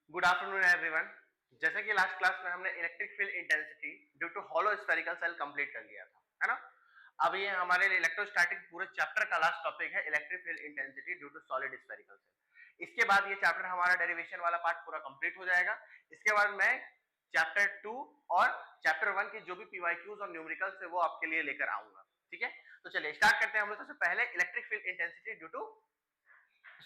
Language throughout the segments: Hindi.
Good afternoon everyone. जैसे कि लास्ट क्लास में हमने electric field intensity due to hollow spherical shell complete कर लिया था, है ना। अब ये हमारे लिए इलेक्ट्रोस्टैटिक पूरे चैप्टर का लास्ट टॉपिक है, electric field intensity due to solid spherical shell. इसके बाद ये चैप्टर हमारा डेरिवेशन वाला पार्ट पूरा कंप्लीट हो जाएगा। इसके बाद मैं चैप्टर 2 और चैप्टर 1 की जो भी पीवाईक्यूज और न्यूमेरिकल्स है वो आपके लिए लेकर आऊंगा, ठीक है। तो चलिए स्टार्ट करते हैं हम लोग। सबसे पहले electric field intensity due to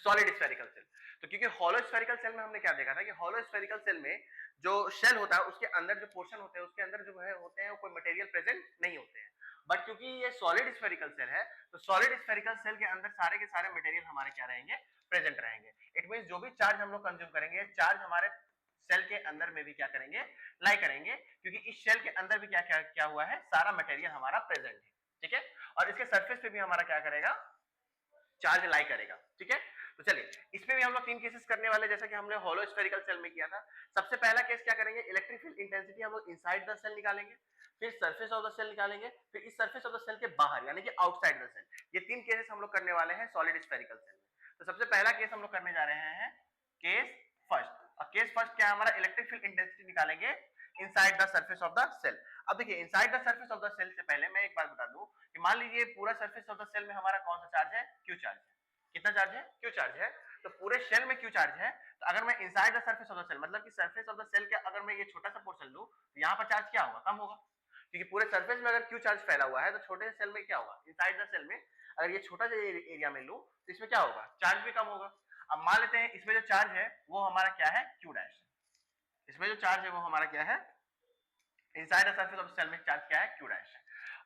solid spherical shell. तो क्योंकि हॉलो स्फेरिकल सेल में हमने क्या देखा था कि हॉलो स्फेरिकल सेल में जो शेल होता है उसके अंदर जो पोर्शन होते हैं उसके अंदर जो है होते हैं कोई मटेरियल प्रेजेंट नहीं होते हैं। बट क्योंकि ये सॉलिड स्फेरिकल सेल है तो सॉलिड स्फेरिकल सेल के अंदर सारे के सारे मटेरियल हमारे क्या रहेंगे, प्रेजेंट रहेंगे। इट मींस जो भी चार्ज हम लोग कंज्यूम करेंगे चार्ज हमारे सेल के अंदर में भी क्या करेंगे, लाई करेंगे, क्योंकि इस शेल के अंदर भी क्या क्या, क्या हुआ है, सारा मटेरियल हमारा प्रेजेंट है, ठीक है। और इसके सरफेस पे भी हमारा क्या करेगा, चार्ज लाई करेगा, ठीक है। तो चलिए इसमें भी हम लोग तीन केसेस करने वाले, जैसा कि हमने होलो स्फेरिकल सेल में किया था। सबसे पहला केस क्या करेंगे, इलेक्ट्रिक फील्ड इंटेंसिटी हम लोग इनसाइड द सेल निकालेंगे, फिर सरफेस ऑफ द सेल निकालेंगे, फिर इस सरफेस ऑफ द सेल के बाहर यानी कि आउटसाइड द सेल। ये तीन केसेस हम लोग करने वाले हैं सॉलिड स्फेरिकल सेल में। तो सबसे पहला केस हम लोग करने जा रहे हैं केस फर्स्ट। और केस फर्स्ट क्या है हमारा, इलेक्ट्रिक फील्ड इंटेंसिटी निकालेंगे inside the surface of the cell. अब देखिए inside the surface of the shell से पहले मैं एक बात बता दूं कि मान लीजिए पूरा सरफेस ऑफ द सेल में हमारा कौन सा चार्ज है, क्यू चार्ज है। कितना चार्ज है, क्यू चार्ज है। तो पूरे शेल में क्यू चार्ज है। तो अगर मैं inside the surface of the shell मतलब कि सरफेस ऑफ द सेल के अगर मैं ये छोटा सा पोर्शन लूं तो यहाँ पर चार्ज क्या होगा, कम होगा, क्योंकि पूरे सरफेस में अगर क्यू चार्ज फैला हुआ है तो छोटे से सेल में क्या होगा, इनसाइड द सेल में अगर ये छोटा सा एरिया में लूं तो इसमें क्या होगा, चार्ज भी कम होगा। अब मान लेते हैं इसमें जो चार्ज है वो हमारा क्या है, क्यू डैश है। इसमें जो चार्ज है वो हमारा क्या है, inside the surface of the cell में चार्ज क्या है, क्यू डैश है।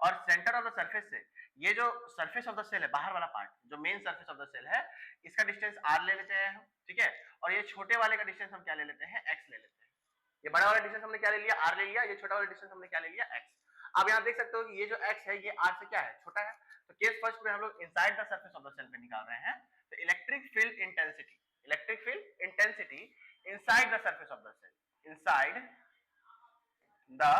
और सेंटर ऑफ द सरफेस से ये जो सरफेस ऑफ द सेल है, बाहर वाला पार्ट जो main surface of the cell है, इसका डिस्टेंस आर ले लेते हैं हम, ठीक है। और ये छोटे वाले का डिस्टेंस हम क्या ले लेते हैं, एक्स ले लेते हैं। ये बड़ा वाला डिस्टेंस हमने क्या ले लिया, आर ले लिया। ये छोटा वाला डिस्टेंस हमने क्या ले लिया, एक्स। अब यहाँ देख सकते हो कि ये जो एक्स है ये आर से क्या है, छोटा है। तो केस फर्स्ट में हम लोग inside the surface of the cell पे निकाल रहे हैं। तो electric field intensity inside the surface of the shell, inside the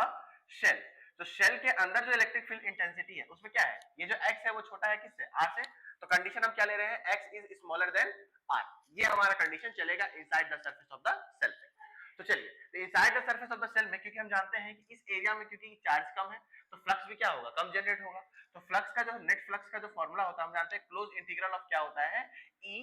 shell. तो शेल के अंदर जो इलेक्ट्रिक फील्ड इंटेंसिटी है उसमें क्या है, ये जो x है वो छोटा है किससे, r से। तो कंडीशन हम क्या ले रहे हैं, x is smaller than r। ये हमारा कंडीशन चलेगा inside the surface of the cell पे। तो चलिए, तो inside the surface of the cell में क्योंकि हम जानते हैं कि इस एरिया में क्योंकि चार्ज कम है तो फ्लक्स भी क्या होगा, कम जनरेट होगा। तो फ्लक्स का जो नेट फ्लक्स का जो फॉर्मूला होता है हम जानते हैं, क्लोज इंटीग्रल ऑफ क्या होता है, E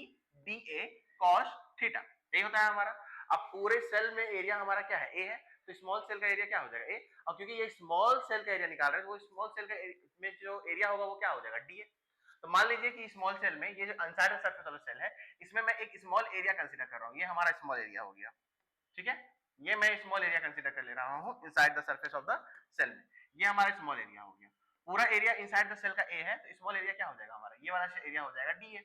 D A cos theta, यही होता है हमारा। अब पूरे सेल में एरिया हमारा क्या है, ए है। तो स्मॉल सेल का एरिया क्या हो जाएगा, ए। और क्योंकि ये स्मॉल सेल का एरिया निकाल रहे हैं तो वो स्मॉल सेल का में जो एरिया होगा वो क्या हो जाएगा, डी ए। तो मान लीजिए कि स्मॉल सेल में ये जो inside surface of the cell है इसमें मैं एक स्मॉल एरिया कंसीडर कर रहा हूँ, ये हमारा स्मॉल एरिया हो गया, ठीक है। ये मैं स्मॉल एरिया कंसीडर कर ले रहा हूँ inside the surface of the cell में। ये हमारा स्मॉल एरिया हो गया। पूरा एरिया इनसाइड द सेल का ए है तो स्मॉल एरिया क्या हो जाएगा हमारा, ये वाला एरिया हो जाएगा डी ए,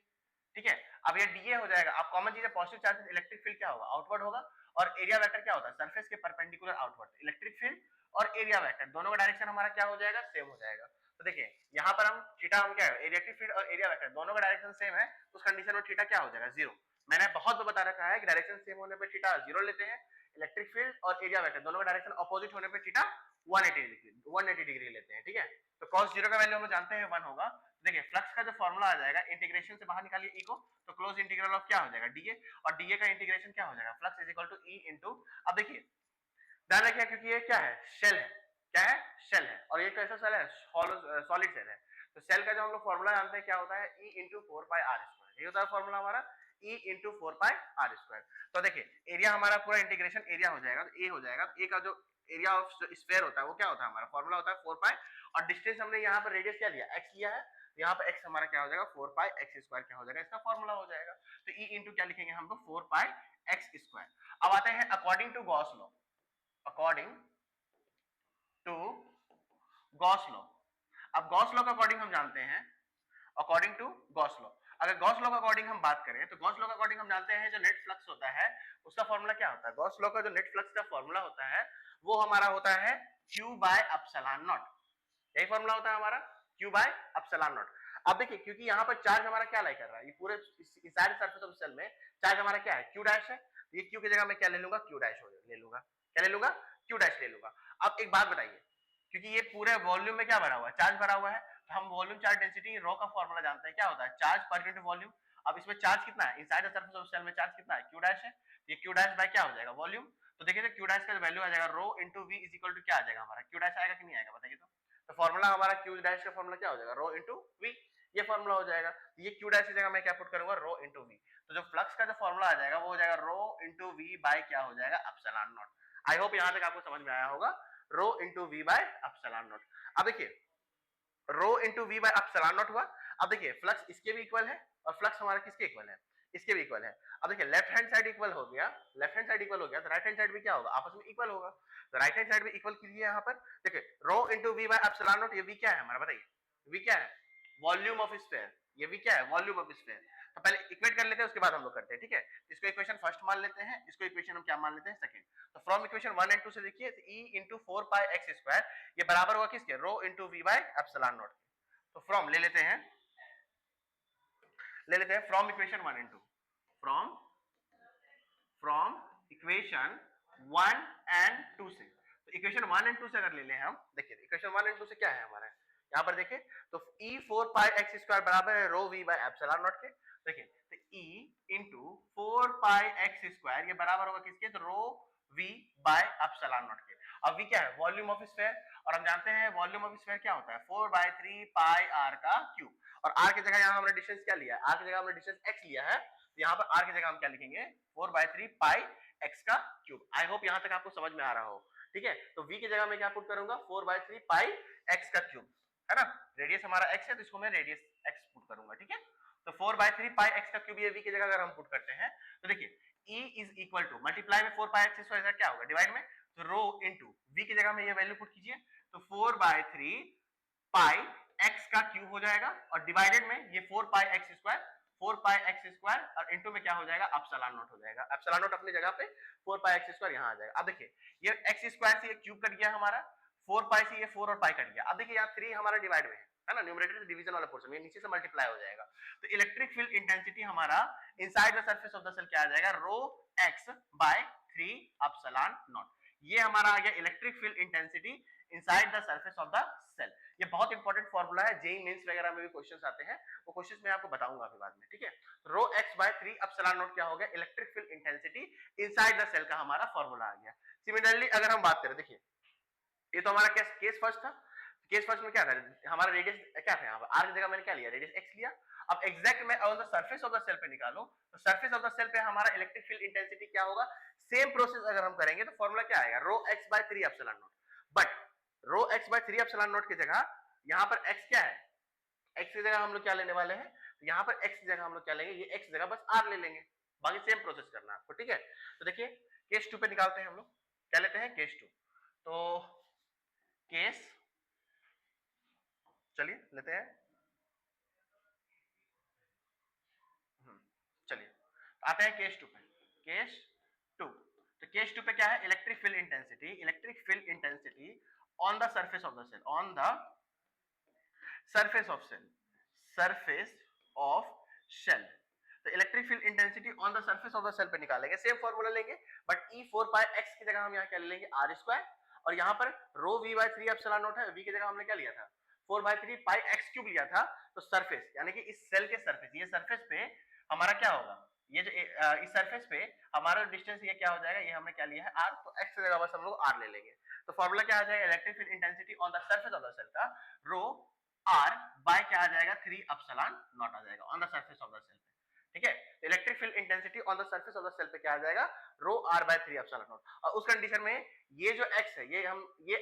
ठीक है। अब ये डी ए हो जाएगा। अब कॉमन चीज है, पॉजिटिव चार्ज इलेक्ट्रिक फील्ड क्या होगा, आउटवर्ड होगा। और एरिया वेक्टर क्या होता है, सरफेस के परपेंडिकुलर आउटवर्ड। इलेक्ट्रिक फील्ड और एरिया वेक्टर दोनों का डायरेक्शन हमारा क्या हो जाएगा, सेम हो जाएगा। तो देखिए यहाँ पर हम थीटा, हम क्या है, इलेक्ट्रिक फील्ड और एरिया वेक्टर दोनों का डायरेक्शन सेम है, उस कंडीशन में थीटा क्या हो जाएगा, जीरो। मैंने बहुत बता रखा है कि डायरेक्शन सेम होने पर थीटा जीरो लेते हैं। इलेक्ट्रिक फील्ड और एरिया वेक्टर दोनों का डायरेक्शन अपोजिट होने पर थीटा 180 डिग्री लेते हैं, ठीक है। तो cos जीरो का वैल्यू हम जानते हैं 1 होगा। देखिए फ्लक्स का जो फॉर्मूला आ जाएगा, इंटीग्रेशन से बाहर निकालिए ई को, तो क्लोज इंटीग्रल ऑफ क्या हो जाएगा, डीए। और डीए का इंटीग्रेशन क्या हो जाएगा, flux is equal to E into. अब देखिए ध्यान रखिए क्योंकि ये क्या है, शेल है, क्या है, शेल है। और ये कैसा सेल है, सॉलिड सेल है। तो सेल का जो हम लोग फॉर्मूला जानते हैं क्या होता है, ई इंटू 4πr²। ये होता है फॉर्मूला हमारा, ई इंटू 4πr²। तो देखिए एरिया हमारा पूरा इंटीग्रेशन एरिया हो जाएगा, तो ए हो जाएगा। तो ए का जो एरिया ऑफ स्फीयर होता है वो क्या होता है, हमारा फॉर्मूला होता है 4π। और डिस्टेंस हमने यहाँ पर रेडियस क्या लिया, एक्स लिया है। यहाँ पर एक्स हमारा क्या हो जाएगा, 4πx² क्या हो जाएगा, इसका फॉर्मूला हो जाएगा। तो ई इंटू क्या लिखेंगे हम लोग, 4πx²। अब आते हैं according to Gauss law, according to Gauss law. अब गॉस लॉ का अकॉर्डिंग हम जानते हैं, अकॉर्डिंग टू गॉस लॉ, अगर गॉस लॉ का अकॉर्डिंग हम बात करें तो गॉस लॉ का अकॉर्डिंग हम जानते हैं जो नेट फ्लक्स होता है उसका फॉर्मूला क्या होता है। गॉस लॉ का जो नेट फ्लक्स का फॉर्मूला होता है वो हमारा होता है Q बाय एप्सिलॉन नॉट। यही फॉर्मूला होता है हमारा, Q बाय एप्सिलॉन नॉट। अब देखिए क्योंकि यहाँ पर चार्ज हमारा क्या लाई कर रहा है, ये पूरे इनसाइड सरफेस ऑफ सेल में चार्ज हमारा क्या है, Q डैश है। तो ये Q की जगह मैं क्या ले लूंगा, Q डैश ले लूंगा, क्या ले लूंगा, Q डैश ले लूंगा। अब एक बात बताइए, क्योंकि ये पूरे वॉल्यूम में क्या भरा हुआ है, चार्ज भरा हुआ है, तो हम वॉल्यूम चार्ज डेंसिटी रो का फॉर्मूला जानते हैं, क्या होता है, चार्ज पर यूनिट वॉल्यूम। अब इसमें चार्ज कितना है, inside the surface of cell में चार्ज कितना है, Q डैश है। ये क्यू डैश बाय क्या हो जाएगा, वॉल्यूम। तो देखिए तो क्यू डैश का वैल्यू आ जाएगा rho into V is equal to क्या आ जाएगा हमारा, क्यू डैश आएगा कि नहीं आएगा बताइए। तो फॉर्मूला हमारा क्यू डैश का फॉर्मूला क्या हो जाएगा, रो इंटू वी, ये फॉर्मूला हो जाएगा। ये क्यू डैश की जगह मैं क्या पुट करूंगा, रो इंटू वी। तो जो फ्लक्स का जो फॉर्मूला आ जाएगा वो हो जाएगा रो इंटू वी बाय क्या हो जाएगा, एप्सिलॉन नॉट। आई होप यहां तक आपको समझ में आया होगा, rho into V by epsilon naught. अब देखिए rho into V by epsilon naught हुआ। अब देखिए फ्लक्स इसके भी इक्वल है और फ्लक्स हमारा किसके इक्वल है, इसके भी इक्वल है। अब देखिए लेफ्ट हैंड साइड इक्वल हो गया, लेफ्ट हैंड साइड इक्वल हो गया तो राइट हैंड साइड भी क्या होगा, आपस में इक्वल होगा। तो राइट हैंड साइड भी इक्वल कीजिए यहाँ पर। देखिए rho into V by epsilon naught, ये वी क्या है हमारा बताइए, वी क्या है, वॉल्यूम ऑफ स्फीयर। ये वी क्या है, वॉल्यूम ऑफ स्फीयर। तो पहले इक्वेट कर लेते हैं उसके बाद हम लोग करते हैं, ठीक है। इसको इक्वेशन फर्स्ट मान लेते हैं, इसको इक्वेशन हम क्या मान लेते हैं, सेकंड। तो फ्रॉम इक्वेशन 1 एंड 2 से देखिए e into 4 pi x square ये बराबर होगा किसके, rho into V by epsilon naught. तो फ्रॉम ले लेते हैं from equation 1 and 2, from equation 1 and 2 से। तो इक्वेशन 1 एंड 2 से अगर ले लें हम, देखिए इक्वेशन 1 एंड 2 से क्या है हमारा, यहाँ पर देखिए तो e 4 पाई एक्स स्क्वायर बराबर है रो वी बाय एप्सिलॉन नॉट के। देखिए तो e into 4 pi x square ये बराबर होगा किसके, तो रो v बाय एप्सिलॉन नॉट के। अब v क्या है, वॉल्यूम ऑफ स्फीयर, और हम जानते हैं वॉल्यूम ऑफ स्फीयर क्या होता है, 4/3 पाई r का क्यूब। और r की जगह यहाँ हमने डिस्टेंस क्या लिया है, r की जगह हमने डिस्टेंस x लिया है, तो यहाँ पर r की जगह हम क्या लिखेंगे, 4/3 पाई x का क्यूब। आई होप यहाँ तक आपको समझ में आ रहा हो, ठीक है। तो v की जगह मैं क्या पुट करूंगा, 4/3 पाई x का क्यूब, है ना। रेडियस हमारा x है तो इसको मैं रेडियस x पुट करूंगा, ठीक है। तो 4/3 पाई x का क्यूब ये v की जगह अगर हम पुट करते हैं तो देखिए e is equal to multiply में 4 पाई एक्स स्क्वायर क्या होगा, डिवाइड में, तो रो इंटू v की जगह में ये वैल्यू पुट कीजिए, तो 4/3 पाई x का क्यूब हो जाएगा और डिवाइडेड में ये 4 pi x square, 4 pi x square और इनटू में क्या हो जाएगा, एप्सिलॉन नॉट हो जाएगा। एप्सिलॉन नॉट अपनी जगह पे 4 पाई एक्स स्क्वायर यहाँ आ जाएगा। अब देखिए ये एक्स स्क्वायर से ये क्यूब कट गया हमारा, 4 पाई से ये 4 और पाई कट गया। अब देखिए यहाँ 3 हमारा डिवाइड में है ना, न्यूमरेटर से डिवीजन वाला पोर्शन, ये नीचे से मल्टीप्लाई हो जाएगा। तो इलेक्ट्रिक फील्ड इंटेंसिटी हमारा inside the surface of the cell क्या आ जाएगा, rho x by 3 epsilon naught. ये हमारा आ गया electric field intensity inside the surface of the cell. ये बहुत इंपॉर्टेंट फॉर्मूला है, जेईई मेंस वगैरह में भी क्वेश्चंस आते हैं, वो क्वेश्चंस मैं आपको बताऊंगा अभी बाद में, ठीक है। Rho x by 3 epsilon naught क्या हो गया, electric field intensity inside the cell का हमारा फॉर्मूला आ गया। सिमिलरली अगर हम बात करें, देखिए ये तो हमारा केस फर्स्ट था। केस फर्स्ट में क्या था, हमारा रेडियस क्या था, यहाँ पर r की जगह मैंने क्या लिया, रेडियस x लिया। अब एग्जैक्ट मैं on the surface of the cell पे निकालो, तो सरफेस ऑफ द सेल पे हमारा इलेक्ट्रिक फील्ड इंटेंसिटी क्या होगा, सेम प्रोसेस अगर हम करेंगे तो फॉर्मूला क्या आएगा, rho x by 3 epsilon naught. But rho x by 3 epsilon naught की जगह यहाँ पर x क्या है, x की जगह हम लोग क्या लेने वाले हैं, तो यहाँ पर x की जगह हम लोग क्या लेंगे, ये x की जगह बस r ले लेंगे, बाकी सेम प्रोसेस करना है आपको, ठीक है। तो देखिए केस 2 पे निकालते हैं हम लोग, क्या लेते हैं, केस 2। तो केस चलिए लेते हैं, चलिए आते हैं केस 2 पे। केस 2, तो केस 2 पे क्या है, electric field intensity on the surface of the cell, on the surface of cell, surface of cell. तो electric field intensity on the surface of the cell पे निकालेंगे, सेम फॉर्मूला लेंगे, बट e 4 पाई x की जगह हम यहाँ क्या ले लेंगे, r स्क्वायर, और यहाँ पर रो v बाय 3 एप्सिलॉन नॉट है, v की जगह हमने क्या लिया था, 4/3 पाई x क्यूब लिया था। तो सरफेस यानी कि इस सेल के सरफेस, ये सरफेस पे हमारा क्या होगा, ये जो इस सरफेस पे हमारा डिस्टेंस ये क्या हो जाएगा, ये हमने क्या लिया है r, तो x की जगह बस हम लोग r ले लेंगे। तो फॉर्मूला क्या आ जाएगा, electric field intensity on the surface of the cell का रो r बाय क्या आ जाएगा, 3 एप्सिलॉन नॉट आ जाएगा on the surface of the cell पे, ठीक है। तो electric field intensity on the surface of the cell पे क्या आ जाएगा, rho r by 3 epsilon naught. और उस कंडीशन में ये जो x है, ये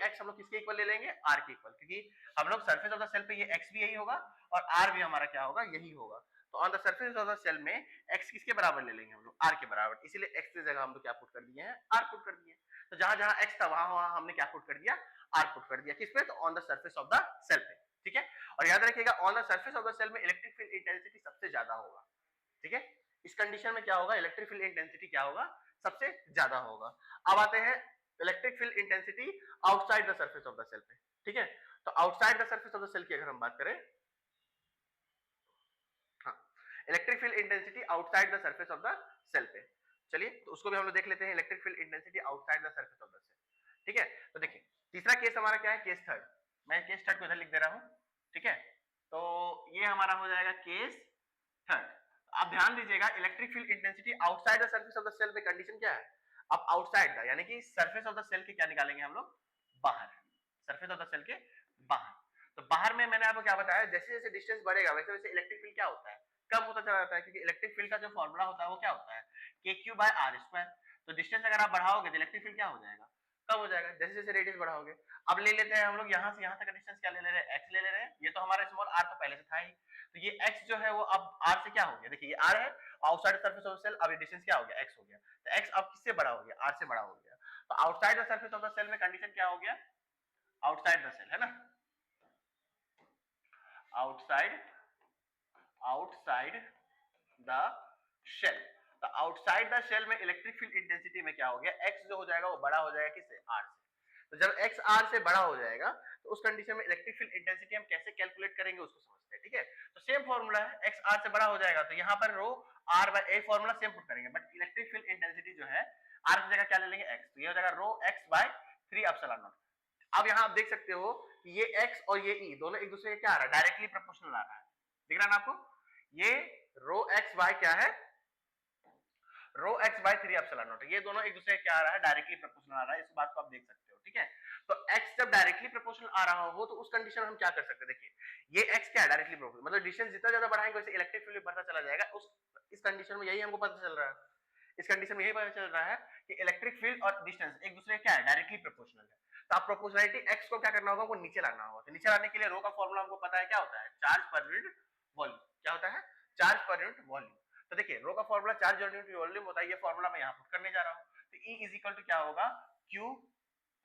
x हम लोग किसके इक्वल ले लेंगे, r के इक्वल, क्योंकि हम लोग सरफेस ऑफ द सेल पे ये x भी यही होगा और r भी हमारा क्या होगा, यही होगा। तो on the surface of the cell में x किसके बराबर ले लेंगे हम लोग, r के बराबर, इसीलिए x की जगह हम लोग क्या पुट कर दिए हैं, r पुट कर दिए। तो जहां जहां x था वहां वहां हमने क्या पुट कर दिया, r पुट कर दिया, किस पे, तो on the surface of the cell पे, ठीक है। और याद रखिएगा on the surface of the cell में इलेक्ट्रिक फील्ड इंटेंसिटी सबसे ज्यादा होगा, ठीक है। इस कंडीशन में क्या होगा, इलेक्ट्रिक फील्ड इंटेंसिटी क्या होगा, सबसे ज्यादा होगा। अब आते हैं electric field intensity outside the surface of the cell पे, ठीक है। तो outside the surface of the cell की अगर हम बात करें, हाँ, electric field intensity outside the surface of the cell पे, चलिए तो उसको भी हम लोग देख लेते हैं, electric field intensity outside the surface of the cell, ठीक है। तो देखिए तीसरा केस हमारा क्या है, केस थर्ड, मैं केस थर्ड को इधर लिख दे रहा हूं, ठीक है। तो ये हमारा हो जाएगा केस थर्ड। आप ध्यान दीजिएगा, electric field intensity outside the surface of the cell पे कंडीशन क्या है? अब आउटसाइड द यानी कि सरफेस ऑफ द सेल के क्या निकालेंगे हम लोग? बाहर, सरफेस ऑफ द सेल के बाहर। तो बाहर में मैंने आपको क्या बताया, जैसे जैसे डिस्टेंस बढ़ेगा वैसे वैसे इलेक्ट्रिक फील्ड क्या होता है? कम होता चला जाता है, क्योंकि इलेक्ट्रिक फील्ड का जो फॉर्मूला होता है वो क्या होता है? KQ/r²। तो डिस्टेंस अगर आप बढ़ाओगे तो इलेक्ट्रिक फील्ड क्या हो जाएगा? कम हो जाएगा, जैसे जैसे रेडियस बढ़ाओगे। अब ले लेते हैं हम लोग यहाँ से यहाँ तक का डिस्टेंस, क्या ले ले रहे हैं? x ले ले रहे हैं। ये तो हमारा स्मॉल r तो पहले से था ही, तो ये x जो है वो अब r से क्या हो गया? देखिए ये r है, outside surface of the cell, अब ये डिस्टेंस क्या हो गया? x हो गया। तो x अब किससे बड़ा हो गया? r से बड़ा हो गया। तो outside the surface of the cell में कंडीशन क्या हो गया? आउटसाइड द सेल, है ना? Outside, outside the shell. तो आउटसाइड द शेल में इलेक्ट्रिक फील्ड इंटेंसिटी में क्या हो गया? x जो हो जाएगा वो बड़ा हो जाएगा किससे? r से। तो जब x r से बड़ा हो जाएगा तो उस कंडीशन में इलेक्ट्रिक फील्ड इंटेंसिटी हम कैसे कैलकुलेट करेंगे उसको समझते हैं, ठीक है? तो सेम फॉर्मूला है, x r से बड़ा हो जाएगा तो यहाँ पर rho r by a formula same put करेंगे, बट इलेक्ट्रिक फील्ड इंटेंसिटी जो है r की जगह क्या ले लेंगे? x। तो ये हो जाएगा rho x by 3 epsilon naught. अब यहाँ आप देख सकते हो कि ये x और ये e दोनों एक दूसरे के क्या आ रहा है? डायरेक्टली प्रोपोर्शनल आ रहा है। दिख रहा है ना आपको? ये रो x बाय क्या है? Rho x by 3 epsilon naught. ये दोनों एक दूसरे के क्या आ रहा है? डायरेक्टली प्रोपोर्शनल आ रहा है। इस बात को आप देख सकते हो, ठीक है? तो x जब डायरेक्टली प्रोपोर्शनल आ रहा हो तो उस कंडीशन में हम क्या कर सकते हैं? देखिए ये x क्या है? डायरेक्टली प्रोपोर्शनल, मतलब डिस्टेंस जितना ज्यादा बढ़ाएंगे वैसे इलेक्ट्रिक फील्ड बढ़ता चला जाएगा। उस इस कंडीशन में यही हमको पता चल रहा है, इस कंडीशन में यही पता चल रहा है कि इलेक्ट्रिक फील्ड और डिस्टेंस एक दूसरे क्या है? डायरेक्टली प्रोपोर्शनल है। तो आप प्रोपोर्शनलिटी x को क्या करना होगा? वो नीचे लाना होगा। तो नीचे लाने के लिए रो का फॉर्मूला हमको पता है, क्या होता है? Charge per unit volume. क्या होता है? Charge per unit volume. तो देखिए रो का फॉर्मूला चार्ज यूनिट वॉल्यूम होता है, ये फॉर्मूला मैं यहाँ पुट करने जा रहा हूँ। तो E इज इक्वल टू क्या होगा? Q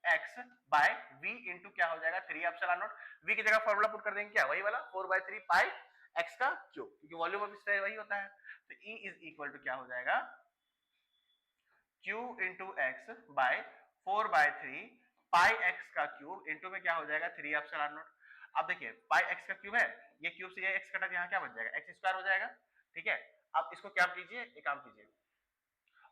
x by v into क्या हो जाएगा? 3 एप्सिलॉन नॉट। v की जगह फॉर्मूला पुट कर देंगे, क्या? वही वाला 4/3 पाई x का क्यूब, क्योंकि वॉल्यूम ऑफ स्फीयर वही होता है। तो E इज इक्वल टू क्या हो जाएगा? Q इंटू एक्स बाय 4/3 पाई x का क्यूब इंटू में क्या हो जाएगा? 3 एप्सिलॉन नॉट। अब देखिए पाई x का क्यूब है, ये क्यूब से ये x कटा, यहाँ क्या बन जाएगा? x स्क्वायर हो जाएगा, ठीक है? अब इसको क्या कीजिए, एक काम कीजिए,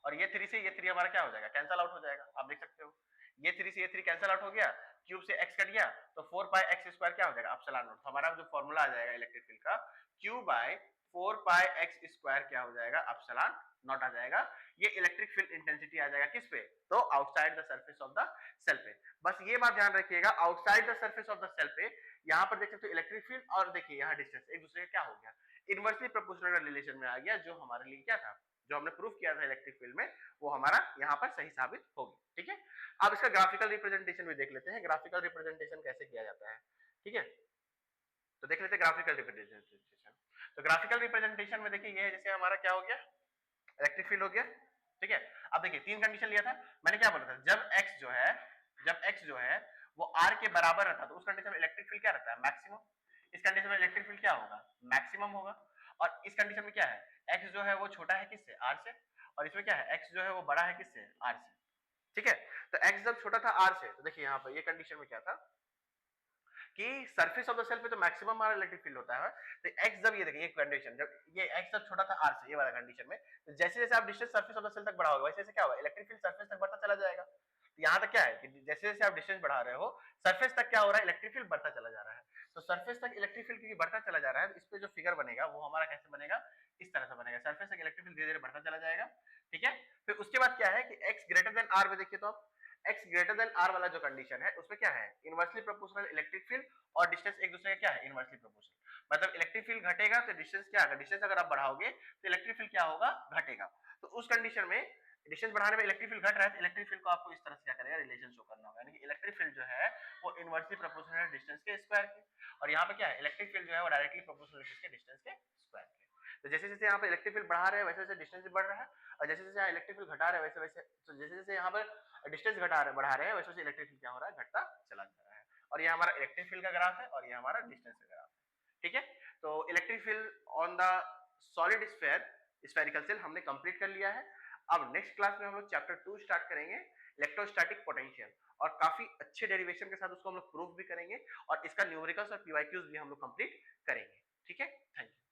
और ये 3 से ये 3 हमारा क्या हो जाएगा? कैंसल आउट हो जाएगा। आप देख सकते हो ये 3 से ये 3 कैंसल आउट हो गया, क्यूब से x कट गया, तो 4 पाई x स्क्वायर क्या हो जाएगा? Epsilon naught. तो हमारा जो फॉर्मूला आ जाएगा इलेक्ट्रिक फील्ड का, q bye 4 pi x square क्या हो जाएगा? एप्सिलॉन नॉट आ जाएगा। ये इलेक्ट्रिक फील्ड इंटेंसिटी आ जाएगा किस पे? तो outside the surface of the cell पे। बस ये बात ध्यान रखिएगा, outside the surface of the cell पे यहाँ पर देख सकते हो इलेक्ट्रिक फील्ड, और देखिए यहाँ डिस्टेंस एक दूसरे का क्या हो गया? इनवर्सली प्रोपोर्शनल रिलेशन में आ गया, जो हमारे लिए क्या था, जो हमने प्रूफ किया था इलेक्ट्रिक फील्ड में, वो हमारा यहाँ पर सही साबित होगी, ठीक है? अब इसका ग्राफिकल रिप्रेजेंटेशन भी देख लेते हैं, ग्राफिकल रिप्रेजेंटेशन कैसे किया जाता है, ठीक है? तो देख लेते हैं ग्राफिकल रिप्रेजेंटेशन। तो ग्राफिकल रिप्रेजेंटेशन में देखिए ये जैसे हमारा क्या हो गया? इलेक्ट्रिक फील्ड हो गया, ठीक है? अब देखिए तीन कंडीशन लिया था मैंने, क्या बोला था? जब x जो है वो r के बराबर रहता है तो उस कंडीशन में इलेक्ट्रिक फील्ड क्या रहता है? मैक्सिमम। इस कंडीशन में इलेक्ट्रिक फील्ड क्या होगा? मैक्सिमम होगा। और इस कंडीशन में क्या है? x जो है वो छोटा है किससे? r से, और इसमें क्या है? x जो है वो बड़ा है किससे? r से, ठीक है? तो x जब छोटा था r से, तो देखिए यहाँ पर ये कंडीशन में क्या था कि सरफेस ऑफ द सेल पे तो मैक्सिमम हमारा इलेक्ट्रिक फील्ड होता है। तो x जब ये देखिए, ये कंडीशन जब ये x जब छोटा था r से, ये वाला कंडीशन में, तो जैसे जैसे आप distance surface of the cell तक बढ़ाओगे वैसे वैसे क्या होगा? इलेक्ट्रिक फील्ड सरफेस तक बढ़ता चला जाएगा। तो यहाँ तक क्या है कि जैसे जैसे आप डिस्टेंस बढ़ा रहे हो सरफेस तक क्या हो रहा है? इलेक्ट्रिक फील्ड बढ़ता चला जा रहा है। तो सरफेस तक इलेक्ट्रिक फील्ड क्योंकि बढ़ता चला जा रहा है, इस पे जो फिगर बनेगा वो हमारा कैसे बनेगा? इस तरह से बनेगा, सरफेस तक इलेक्ट्रिक फील्ड धीरे धीरे बढ़ता चला जाएगा, ठीक है? फिर उसके बाद क्या है कि x ग्रेटर देन r में देखिए, तो आप x ग्रेटर देन r वाला जो कंडीशन है उसमें क्या है? इनवर्सली प्रोपोर्शनल इलेक्ट्रिक फील्ड और डिस्टेंस एक दूसरे का क्या है? Inversely proportional. मतलब इलेक्ट्रिक फील्ड घटेगा तो डिस्टेंस क्या होगा? डिस्टेंस अगर आप बढ़ाओगे तो इलेक्ट्रिक फील्ड क्या होगा? घटेगा। तो उस कंडीशन में डिस्टेंस बढ़ाने में इलेक्ट्रिक फील्ड घट रहा है, तो इलेक्ट्रिक फील्ड को आपको इस तरह से क्या करेगा? रिलेशन शो करना होगा, यानी कि इलेक्ट्रिक फील्ड जो है वो इनवर्सली प्रोपोर्शनल है डिस्टेंस के स्क्वायर के, और यहाँ पे क्या है? इलेक्ट्रिक फील्ड जो है वो डायरेक्टली प्रोपोर्शनल है डिस्टेंस के स्क्वायर के। तो जैसे जैसे यहाँ पे इलेक्ट्रिक फील्ड बढ़ा रहे हैं वैसे वैसे डिस्टेंस भी बढ़ रहा है, और जैसे जैसे यहाँ इलेक्ट्रिक फील्ड घटा रहे हैं वैसे वैसे, तो जैसे जैसे यहाँ पर डिस्टेंस बढ़ा रहे हैं वैसे वैसे इलेक्ट्रिक फील्ड क्या हो रहा है? घटता चला जा रहा है। और ये हमारा इलेक्ट्रिक फील्ड का ग्राफ है और ये हमारा डिस्टेंस का ग्राफ है, ठीक है? तो electric field on the solid spherical cell हमने कंप्लीट कर लिया है। अब नेक्स्ट क्लास में हम लोग चैप्टर 2 स्टार्ट करेंगे, इलेक्ट्रोस्टैटिक पोटेंशियल, और काफी अच्छे डेरिवेशन के साथ उसको हम लोग प्रूफ भी करेंगे, और इसका न्यूमेरिकल्स और पीवाईक्यूज भी हम लोग कंप्लीट करेंगे, ठीक है? Thank you.